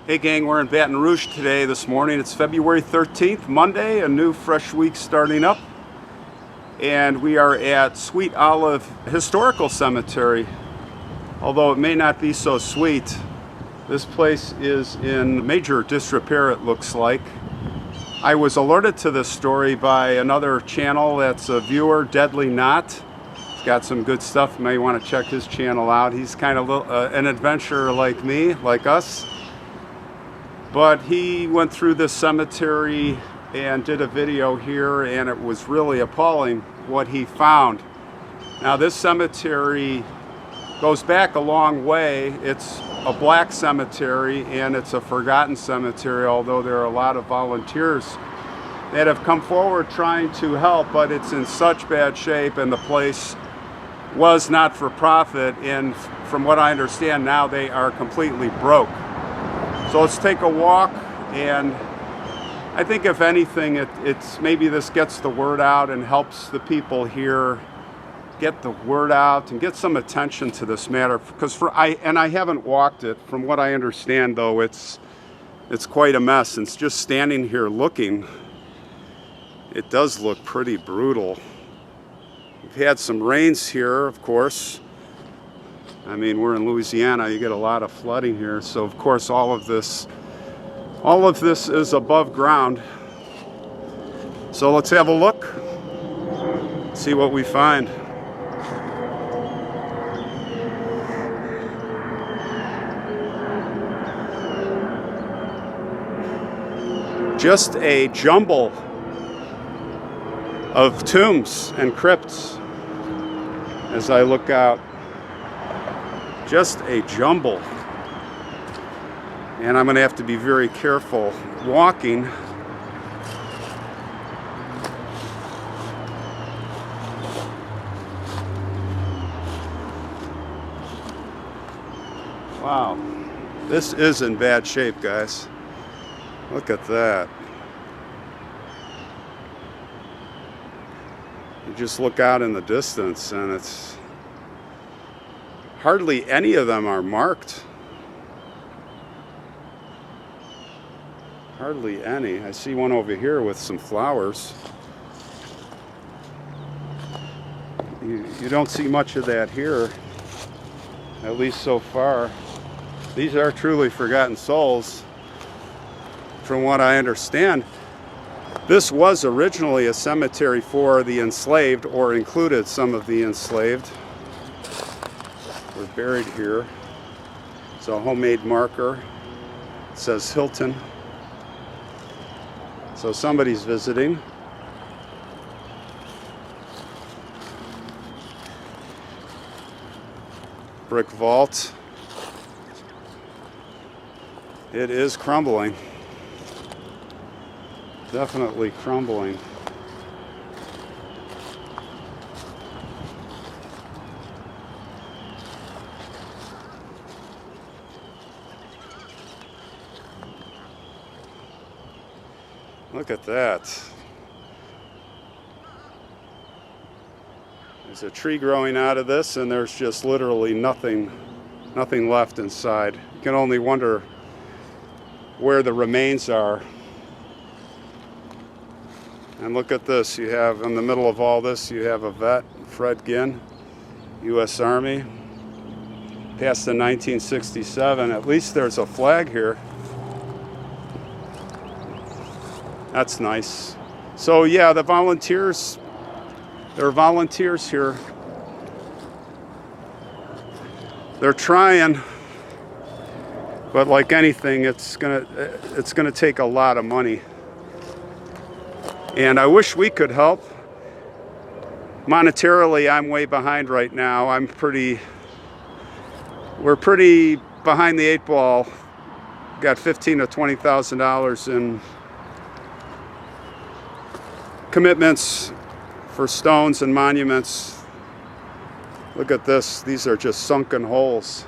Hey gang, we're in Baton Rouge today, this morning. It's February 13th, Monday, a new fresh week starting up. And we are at Sweet Olive Historical Cemetery. Although it may not be so sweet, this place is in major disrepair, it looks like. I was alerted to this story by another channel that's a viewer, Deadly Knot. He's got some good stuff. You may want to check his channel out. He's kind of an adventurer like me, like us. But he went through this cemetery and did a video here, and it was really appalling what he found. Now this cemetery goes back a long way. It's a black cemetery and it's a forgotten cemetery, although there are a lot of volunteers that have come forward trying to help, but it's in such bad shape, and the place was not for profit, and from what I understand now they are completely broke. So let's take a walk, and I think if anything it's maybe this gets the word out and helps the people here get the word out and get some attention to this matter, because I haven't walked it. From what I understand though, it's quite a mess, and it's just standing here looking, it does look pretty brutal. We've had some rains here, of course. I mean, we're in Louisiana, you get a lot of flooding here, so of course all of this is above ground. So let's have a look, see what we find. Just a jumble of tombs and crypts as I look out. Just a jumble. And I'm going to have to be very careful walking. Wow. This is in bad shape, guys. Look at that. You just look out in the distance and it's hardly any of them are marked. Hardly any. I see one over here with some flowers. You don't see much of that here, at least so far. These are truly forgotten souls, from what I understand. This was originally a cemetery for the enslaved, or included some of the enslaved. We're buried here. It's a homemade marker. It says Hilton. So somebody's visiting. Brick vault. It is crumbling. Definitely crumbling. Look at that. There's a tree growing out of this, and there's just literally nothing left inside. You can only wonder where the remains are. And look at this. You have, in the middle of all this, you have a vet, Fred Ginn, U.S. Army. Passed in 1967. At least there's a flag here. That's nice. So yeah, the volunteers, there are volunteers here. They're trying, but like anything, it's gonna take a lot of money. And I wish we could help. Monetarily, I'm way behind right now. We're pretty behind the eight ball. Got $15,000 to $20,000 in commitments for stones and monuments. Look at this. These are just sunken holes.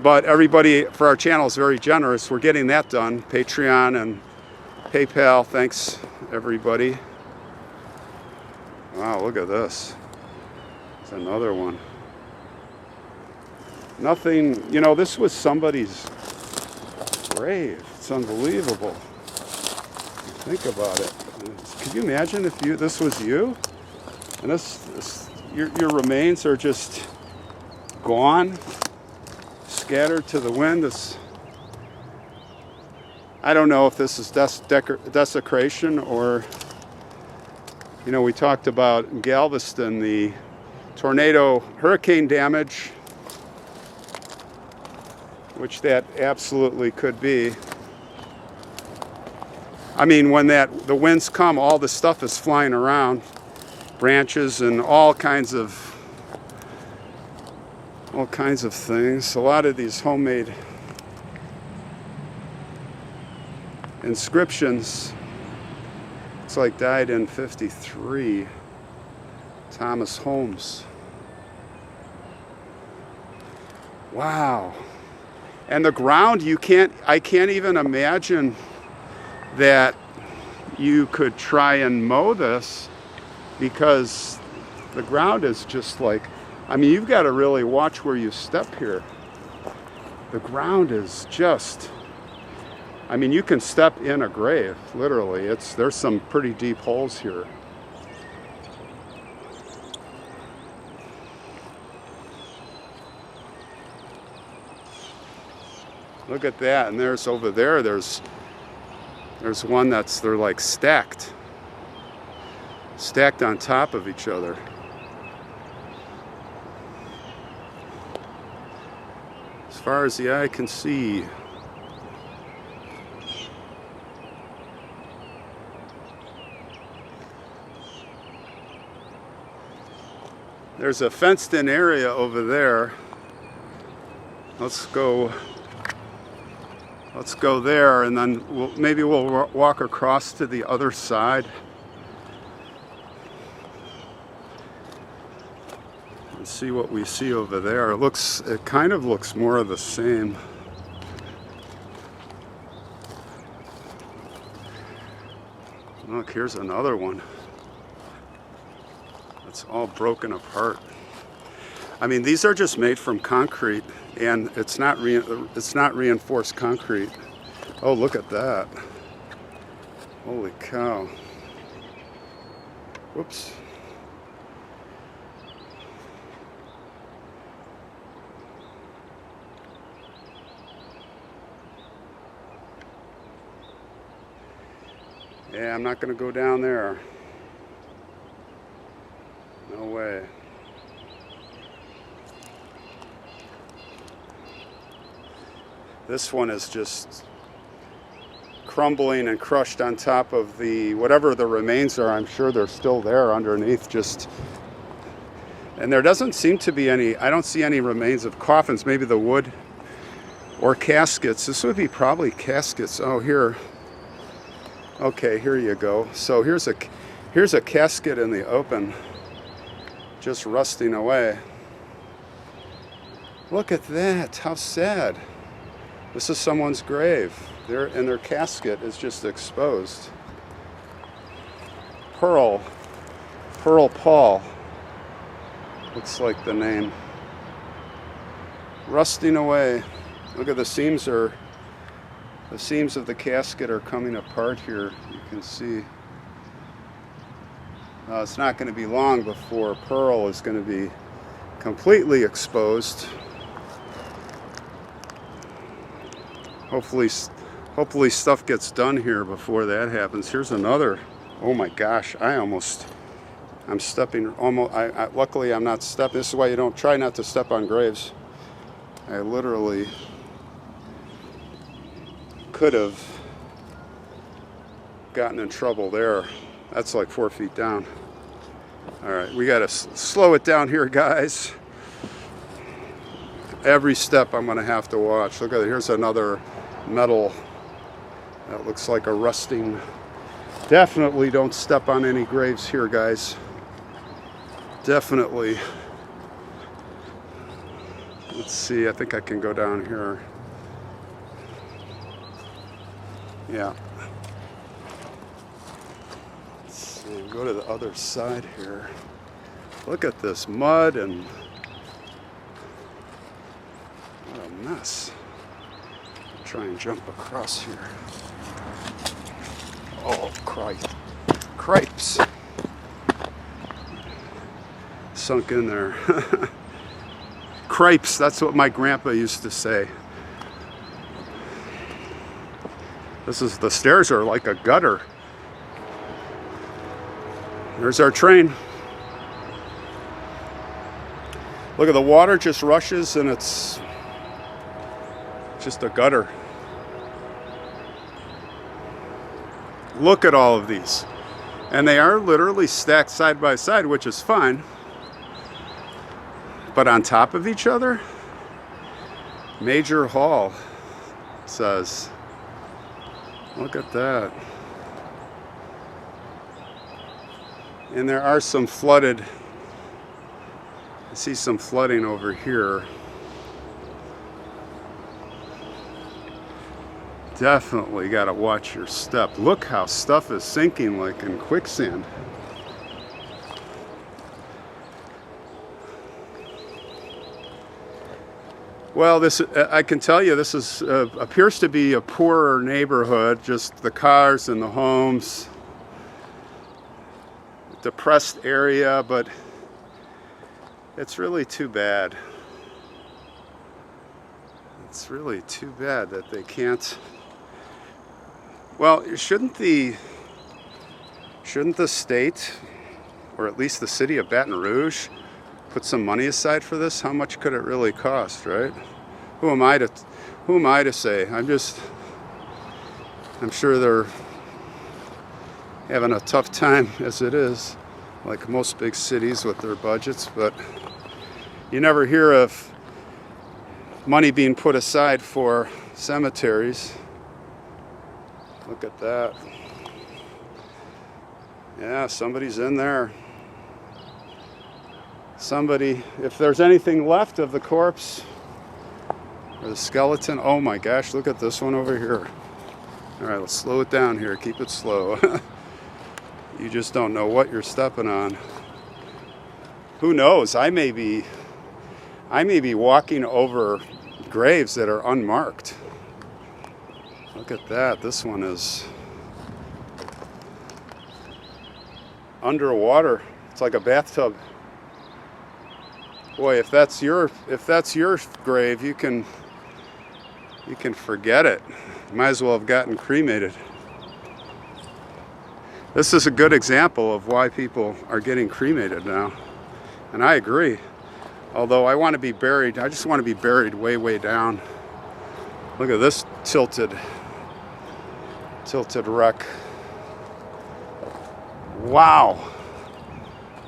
But everybody for our channel is very generous. We're getting that done. Patreon and PayPal. Thanks, everybody. Wow, look at this. It's another one. Nothing, you know, this was somebody's grave. It's unbelievable. Think about it. Could you imagine if this was you? And your remains are just gone, scattered to the wind. I don't know if this is desecration or, you know, we talked about in Galveston, the hurricane damage, which that absolutely could be. I mean, when the winds come, all the stuff is flying around, branches and all kinds of things. A lot of these homemade inscriptions. It's like died in 53. Thomas Holmes. Wow. And the ground, I can't even imagine that you could try and mow this, because the ground is just like, I mean, you've got to really watch where you step here. The ground is just, I mean, you can step in a grave, literally. There's some pretty deep holes here. Look at that, and there's over there, there's one they're like stacked on top of each other. As far as the eye can see. There's a fenced-in area over there. Let's go there, and then maybe we'll walk across to the other side and see what we see over there. It kind of looks more of the same. Look, here's another one. It's all broken apart. I mean, these are just made from concrete, and it's not reinforced concrete. Oh, look at that. Holy cow. Whoops. Yeah, I'm not going to go down there. No way. This one is just crumbling and crushed on top of whatever the remains are. I'm sure they're still there underneath, and there doesn't seem to be I don't see any remains of coffins, maybe the wood or caskets. This would be probably caskets. Oh, here. Okay, here you go. So here's a casket in the open, just rusting away. Look at that, how sad. This is someone's grave. Their casket is just exposed. Pearl Paul, looks like the name. Rusting away. Look at the seams of the casket are coming apart here. You can see. It's not going to be long before Pearl is going to be completely exposed. Hopefully stuff gets done here before that happens. Here's another. Oh my gosh, I'm stepping almost, luckily I'm not stepping. This is why you try not to step on graves. I literally could have gotten in trouble there. That's like 4 feet down. All right, we got to slow it down here, guys. Every step I'm going to have to watch. Look at it. Here's another metal that looks like a rusting. Definitely don't step on any graves here, guys. Definitely. Let's see, I think I can go down here. Yeah. Let's see, go to the other side here. Look at this mud and What a mess. Try and jump across here. Oh, cripes. Sunk in there. Cripes, that's what my grandpa used to say. The stairs are like a gutter. There's our train. Look at the water just rushes and it's just a gutter. Look at all of these. And they are literally stacked side by side, which is fine. But on top of each other, Major Hall says, look at that. And there are some flooded, I see some flooding over here. Definitely got to watch your step. Look how stuff is sinking like in quicksand. Well, this I can tell you, this is appears to be a poorer neighborhood. Just the cars and the homes, depressed area, but it's really too bad. It's really too bad that they can't. Well, shouldn't the state, or at least the city of Baton Rouge, put some money aside for this? How much could it really cost, right? Who am I to say? I'm sure they're having a tough time as it is, like most big cities with their budgets, but you never hear of money being put aside for cemeteries. Look at that. Yeah, somebody's in there. Somebody, if there's anything left of the corpse or the skeleton, oh my gosh, look at this one over here. All right, let's slow it down here. Keep it slow. You just don't know what you're stepping on. Who knows? I may be walking over graves that are unmarked. Look at that. This one is underwater. It's like a bathtub. Boy, if that's your grave, you can forget it. Might as well have gotten cremated. This is a good example of why people are getting cremated now. And I agree. Although I want to be buried, I just want to be buried way, way down. Look at this tilted wreck. Wow.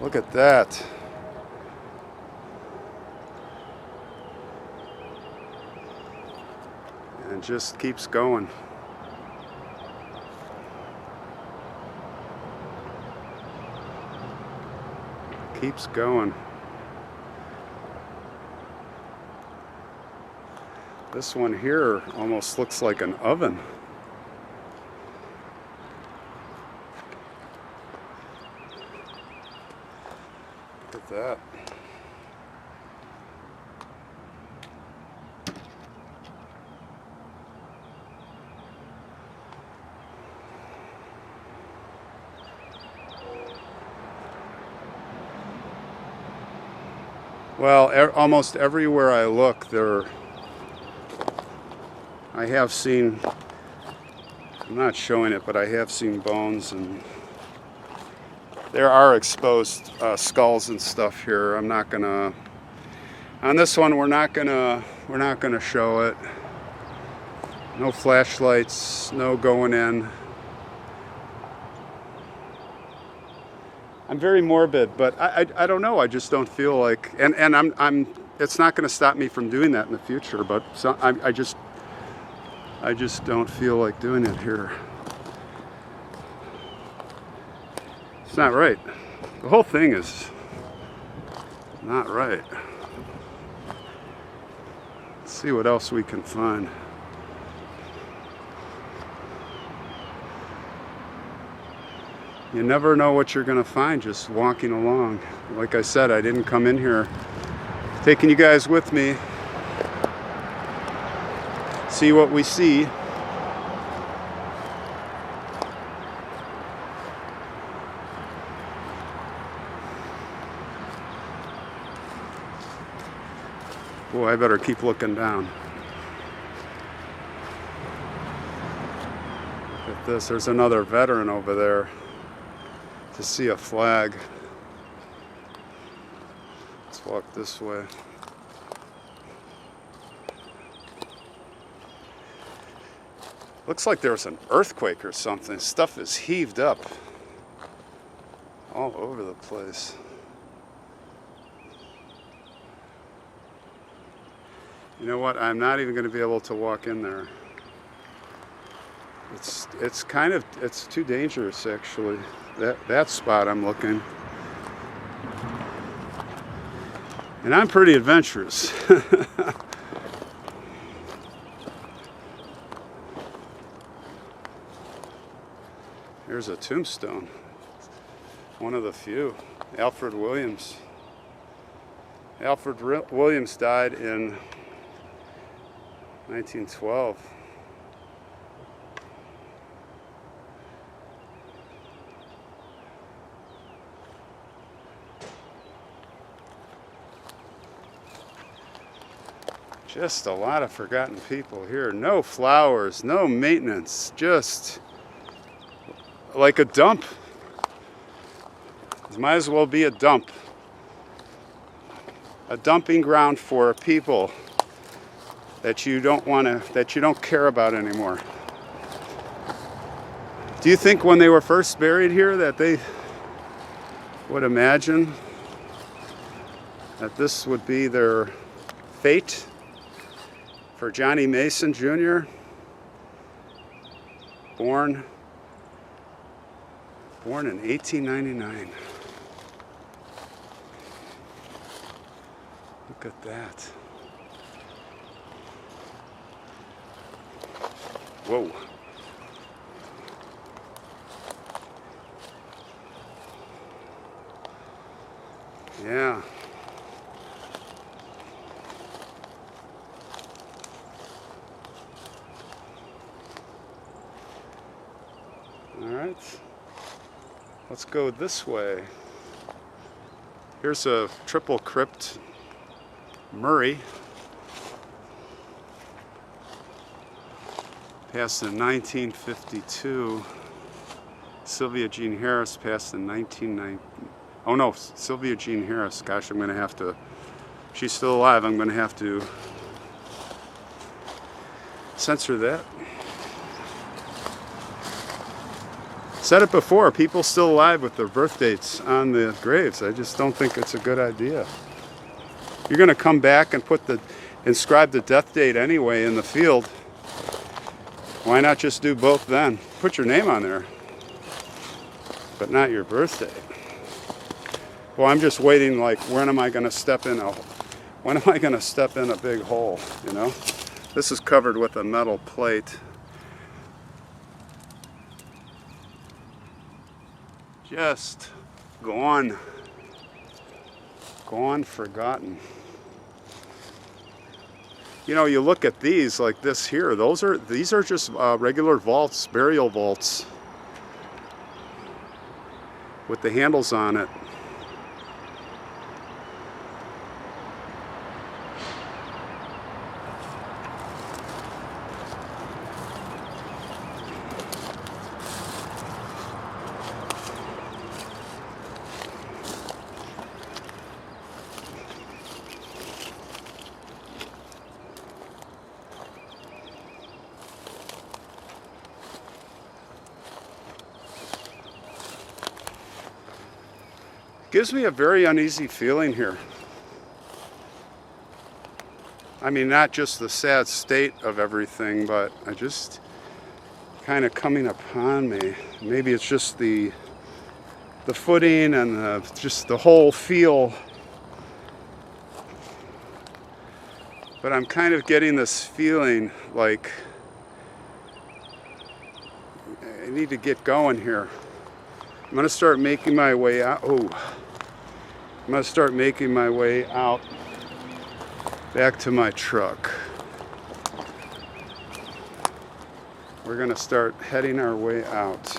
Look at that. And just keeps going. Keeps going. This one here almost looks like an oven. Look at that. Well, almost everywhere I look, I have seen, I'm not showing it, but I have seen bones, and there are exposed skulls and stuff here. I'm not gonna, on this one, we're not gonna show it. No flashlights, no going in. I'm very morbid, but I don't know. I just don't feel like, and I'm. It's not going to stop me from doing that in the future. But I just don't feel like doing it here. It's not right. The whole thing is not right. Let's see what else we can find. You never know what you're going to find just walking along. Like I said, I didn't come in here taking you guys with me. see what we see. Boy, I better keep looking down. Look at this, there's another veteran over there. To see a flag. Let's walk this way. Looks like there was an earthquake or something. Stuff is heaved up all over the place. You know what? I'm not even going to be able to walk in there. It's too dangerous, actually. That spot I'm looking. And I'm pretty adventurous. Here's a tombstone. One of the few. Alfred Williams. Alfred Williams died in 1912. Just a lot of forgotten people here. No flowers, no maintenance, just like a dump. It might as well be a dump. A dumping ground for people that you don't care about anymore. Do you think when they were first buried here that they would imagine that this would be their fate? For Johnny Mason Jr., born in 1899. Look at that. Whoa. Yeah. Alright, let's go this way. Here's a triple crypt, Murray. Passed in 1952. Sylvia Jean Harris passed in 1990. Oh no, Sylvia Jean Harris. Gosh, I'm going to have to, she's still alive, I'm going to have to censor that. Said it before, people still alive with their birth dates on the graves. I just don't think it's a good idea. You're going to come back and inscribe the death date anyway in the field. Why not just do both then? Put your name on there, but not your birth date. Well, I'm just waiting, like, when am I going to step in a big hole, you know? This is covered with a metal plate. Just gone, forgotten. You know, you look at these like this here. These are just regular vaults, burial vaults, with the handles on it. Gives me a very uneasy feeling here. I mean, not just the sad state of everything, but I just kind of coming upon me. Maybe it's just the footing and just the whole feel. But I'm kind of getting this feeling like I need to get going here. I'm going to start making my way out. Oh, I'm going to start making my way out back to my truck. we're going to start heading our way out.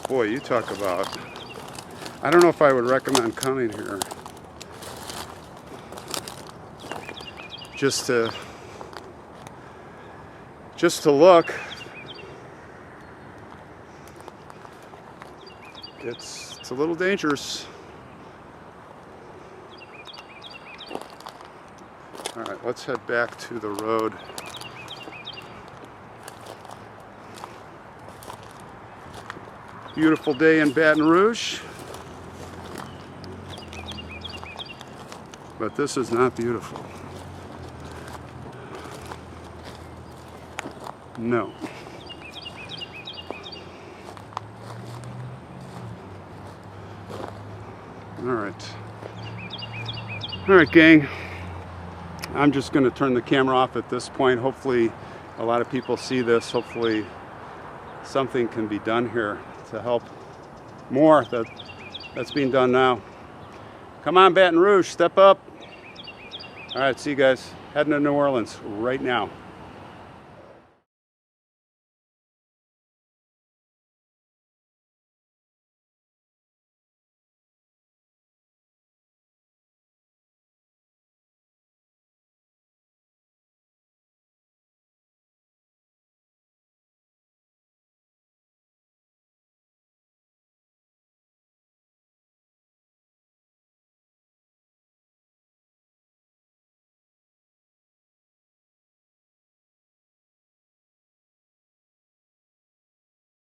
Boy, you talk about... I don't know if I would recommend coming here. Just to look. It's a little dangerous. All right, let's head back to the road. Beautiful day in Baton Rouge. But this is not beautiful. No. All right, gang. I'm just going to turn the camera off at this point. Hopefully, a lot of people see this. Hopefully, something can be done here to help more that's being done now. Come on, Baton Rouge, step up. All right, see you guys. Heading to New Orleans right now.